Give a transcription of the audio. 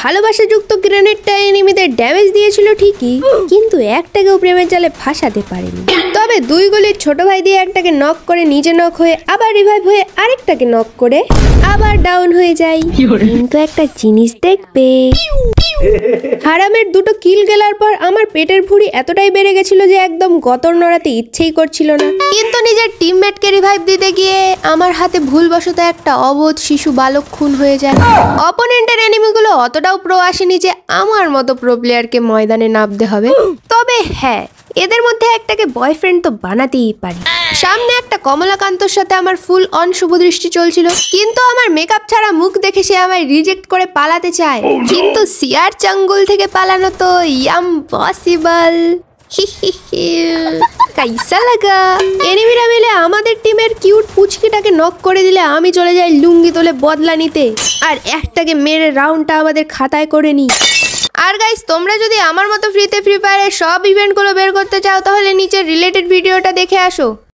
ভালোবাসাযুক্ত গ্রেনেডটা এনিমিদের damage দিয়েছিল ঠিকই, কিন্তু একটাকেও প্রেমের জালে ফাঁসাতে পারেনি। তবে 2 গুলির ছোট ভাই দিয়ে একটাকে নক করে নিজে নক হয়ে আবার রিভাইভ হয়ে আরেকটাকে নক করে আবার ডাউন হয়ে যায়। কিন্তু একটা জিনিস দেখবে, হারামের 2টো কিল গেলার পর আমার পেটের ভুঁড়ি এতটাই বেড়ে গেছিল যে একদম গতর নড়াতে ইচ্ছেই করছিল না। কিন্তু নিজের টিমমেটকে রিভাইভ দিতে গিয়ে আমার হাতে ভুলবশত একটা অবোধ শিশু বালক খুন হয়ে যায়। অপোনেন্টের এনিমিগুলো অতটাও প্রো আসেনি যে আমার মতো প্রো প্লেয়ারকে ময়দানে নামতে হবে। তবে হ্যাঁ, এদের মধ্যে একটাকে বয়ফ্রেন্ড তো বানাতেই পারি। সামনে একটা কমলাকান্তর সাথে আমার ফুল অন শুভ দৃষ্টি চলছিল, কিন্তু আমার মেকআপ ছাড়া মুখ দেখে সে আমায় রিজেক্ট করে পালাতে চায়। কিন্তু সিয়ার চাঙ্গুল থেকে পালানো তো ইম্পসিবল। কাইসা লাগা। এনিমিরা মিলে আমাদের টিমের কিউট পুচকিটাকে নক করে দিলে আমি চলে যাই লুঙ্গি তোলে বদলা নিতে, আর একটাকে মেরে রাউন্ডটা আমাদের খাতায় করে নিই। আর গাইস, তোমরা যদি আমার মতো ফ্রিতে ফ্রি ফায়ারের সব ইভেন্টগুলো বের করতে চাও তাহলে নিচের রিলেটেড ভিডিওটা দেখে আসো।